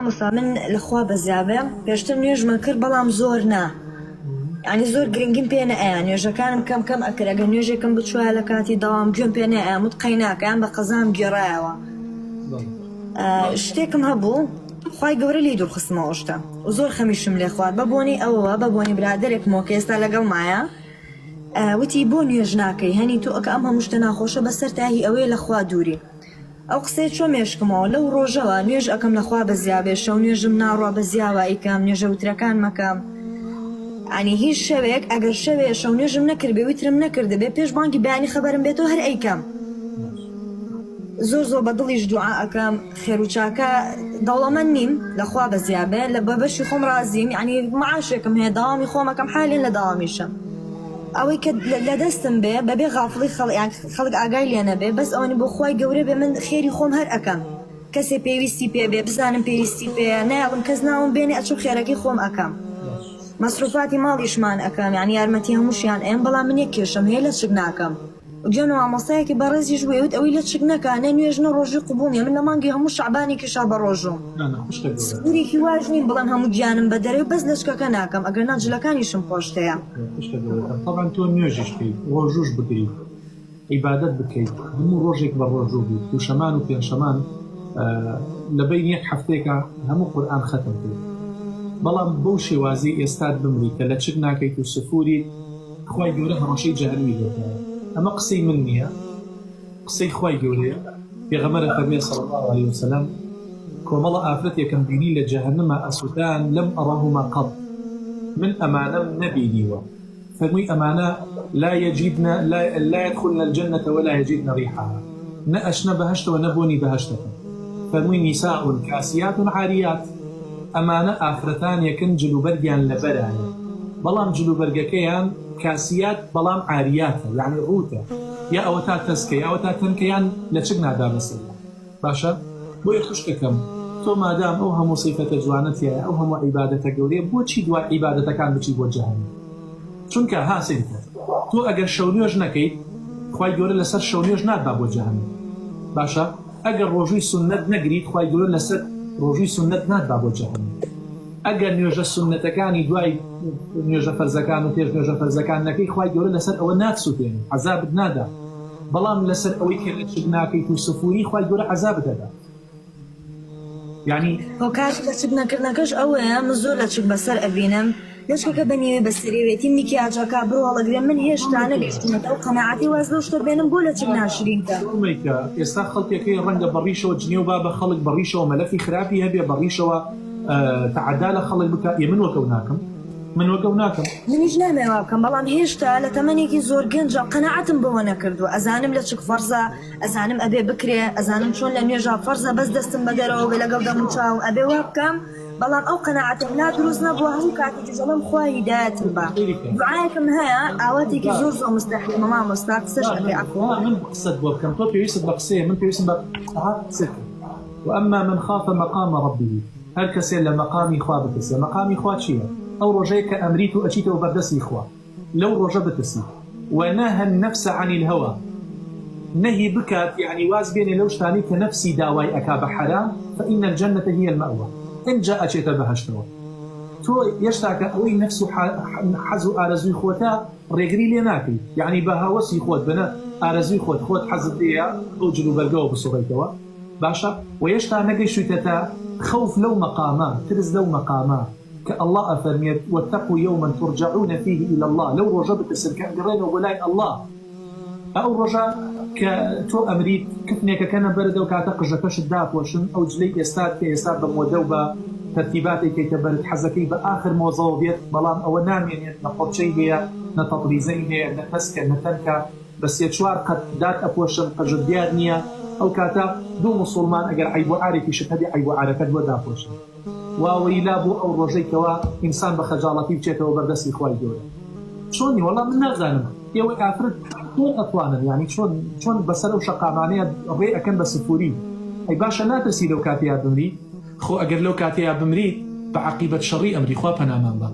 من لەخوا بەزیابێ پێشتر نوێژمە کرد بەڵام زۆر نا ینی زۆر گرنگیم پێ نەئەیە نوێژەکانم کەم ئەکرد ئەگەر نوێژێکم بچوایە لە کاتی داوام گوێم پێ نەئەیە متقەی ناکەیان بە قەزام گێڕایەوە شتێکم هەبوو خوای گەورە لی دوورخستمەوە شتە و زۆر خەمیشم لێ خوارد بە بۆنی ئەوەوە بە بۆنی برادەرێکمەوە کە ئێستا لەگەڵمایە وتی بۆ نوێژ ناکەی هەنی تۆ ئەکە ئەم هەموو شتە ناخۆشە بەسەر تاهی ئەوەیە لەخوا دووری ئەو قسەی چۆ مێشکمەوە لەو ڕۆژەوە نوێژ ئەەکەم لەخوا بەزیابێ شەو نوێژم ناڕوا بەزیاوە ئیکەم نوێژە وترەکان مەکەم ئەنی هیچ شەوێک ئەگەر شەوێ شەو نوێژم نەکرد بێ ویترم نەکرد بێ پێش بانگی بەیانی خەبەرم بێتەوە هەر ئەیکەم زۆر بە دڵیش دوعا ئەەکەم خێر و چاکە دەوڵەمەند نیم لەخوا بەزیابێ لە بەبەشی خۆم رازیم ینی معاشێکم هەیە داوامی خۆمەکەم حالێن لە داوامیشم ئەوەی کە لە دەستم بێ بەبێ غافڵی خەڵک ئاگای لێ نەبێ بەس ئەوەنی بۆ خوای گەورە بێ من خێری خۆم هەر ئەەکەم کەسێ پێویستی پێ بێ بزانم پێویستی پێ نایڵم کەس ناوم بێنێ ئەچوو خێرەکەی خۆم ئەەکەم مەسروفاتی ماڵیشمان ئەەکەم ینی یارمەتی هەمووشیان ئەم بەڵام من یەک کێشم هەیە لە چک ناکەم گوێن و ئامۆستایەکی بەڕێزیش وێوت ئەوەی لە چک نەکە نە نوێژنە ڕۆژی قوبوڵنیە من لە مانگی هەموو شعبانێکیشا بە ڕۆژم سوورێکی واژ نیم بڵام هەموو گیانم بە دەرەوە بەس لە چکەکە ناکەم ئەگەر ناجلەکانیشم خۆشتەیە طبعا تۆ نوێژش بکەیت ڕۆژوش بگریت عیبادەت بکەیت هەموو ڕۆژێک بە ڕۆژوو بیت دووشەمان و پێنجشەمان لەبەین یەک هەفتەیەکە هەموو قورئان خەتم کرد بەڵام بەو شێوازی ئێستات بمری کە لە چک ناکەیت و سفوری خوای گەورە هەڕەشەی جەهەنەمی دێتەوە ئەمە قسەی من نییە قسەی خوای گەورەیە پێغەمبەر فەرمێ صلی الله عليه وسلم کۆمەڵە ئافرەتێکم بینی لە جەهەنەمە ئەسوودان لەم ئەڕاهما قەط من ئەمانەم نەبینیوە فەرمووی ئەمانە لا يدخلن الجنة ولا يجدن ريحها نەئەشنە بەهەشتەوە نەبوونی بەهەشتەکە فەرمووی نیساء کاسیات عاریات ئەمانە ئافرەتانێکن جلوبەرگیان لەبەرایە بەڵام جلوبەرگەکەیان کاسیات بەڵام عاریاتە یعنی ڕوتە یا ئەوە تا تەسکە یا ئەوە تا تەنکەیان لە چک نادا بەسەر باشە بۆیە خوشکەکەم تۆ مادام ئەو هەموو سیفەتە جوانەتیە ئەو هەموو عیبادەتە گەورەیە بۆچی دوای عیبادەتەکان بچی بۆ جەهەنەم چونکە هاسێکە تۆ ئەگەر شەو نوێژ نەکەیت خوای گەورە لەسەر شەو نوێژ ناتبا بۆ جەهەنەم باشە ئەگەر ڕۆژووی سوننەت نەگریت خوای گەورە لەسەر ڕۆژووی سوننەت ناتبا بۆ جەهەنەم ئەگەر نوێژە سوننەتەکانی دوای نوێژە فەرزەکان و پێش نوێژە فەرزەکان نەکەی خوای گەورە لەسەر ئەوە ناتسووتێنێت عەزابت نادا بەڵام لەسەر ئەوەی کە لە چک ناکەیت و سفوری خوای گەورە عەزابت دەدا یعنی ئەو کات لە چک نەکردنەکەش ئەوەیە من زۆر لە چک بەسەر ئەبینم لەچکەکە بەنیوێ بەسەریوێتی میکی ئاجاکا بڕۆ هەڵەگرێ من هێشتا نەگەشتمەوە ئەو قەناعەتی واز لەو شتە بێنم بۆ لە چک ناشرینکە ئەومەیکە ئێستا خەڵکێکی ڕەنگە بەڕیشەوە جنێ و با بە خەڵک بەڕیشەوە مەلەفی خراپی هەبێ بەڕیشەوە تعدا لە خەڵک بکات من وەکەو ناکەم منیش نامێوا بکەم بەڵام هێشتا لە تەمەنێکی زۆر گەنجە قەناعەتم بەوە نەکردووە ئەزانم لە چک فەرزە ئەزانم ئەبێ بکرێ ئەزانم چۆن لە نوێژە فەرزە بەس دەستم بەدەرەوە بێ لەگەڵ دەم و چاو ئەبێ وا بکەم بەڵام ئەو قەناعەتم نا دروست نەبووە هەموو کاتێکی جەڵم خوا هیدایەتم بە دوعایەکم هەیە ئاواتێکی زۆر مستەحکمە مامۆستا قسەش ئەکەی عەفو من قسەت بۆ بکەم تۆ پێویستت بە قسەیە من پێویستم بە قسەت وأما من خاف مقام ربه هەر کەسێ لە مەقامی خوا بترسێ مەقامی خوا چییە ئەو ڕۆژەیە کە ئەمریت و ئەچیتەوە بەردەستی خوا لەو ڕۆژە بترسی ونهى النفس عن الهوى نهي بكات يعني واز بين لو شتاني كنفسي داواي أكاب حرام فإن الجنة هي المأوى إن جاء شيء بهشتوا تو يشتاك أوي نفسه حزو آرزوي خوتا ريغري ليناكي يعني بهوسي خوت بنا آرزوي خوت حزب ليا أو جلو برقو بصغيتوا باشا ويشتا نقشو تتا خوف لو مقاما ترز لو مقاما كالله أفرميت واتقوا يوما ترجعون فيه إلى الله لو رجبت السلكة قرينا ولاي الله أو رجاء كتو أمريك كفنيك كان برد وكاتق جكش الداف وشن أو جلي يستاد كيستاد بمودوبة ترتيباتي كي تبرد حزكي بآخر موظوبيت بلام أو نامين نقط شيء هي نتطريزين هي نتسكى نتنكى بس يتشوار قد دات أبوشن قجد ديارنيا أو كاتا دو مسلمان أجر عيب عارف شتهدي عيب عارف ودا أبوشن وويلابو أو رجيكوا إنسان بخجالتي بجيته وبردسي إخوائي جورا شوني والله من نغزانم يوي أفرد طول أطوانا يعني شون بسر وشقا معنيها رئي أكن بسفوري أي باشا ناترسي لو كاتيا بمري خو أجر لو كاتيا بمري بعقيبة شري أمري خواه بنامان با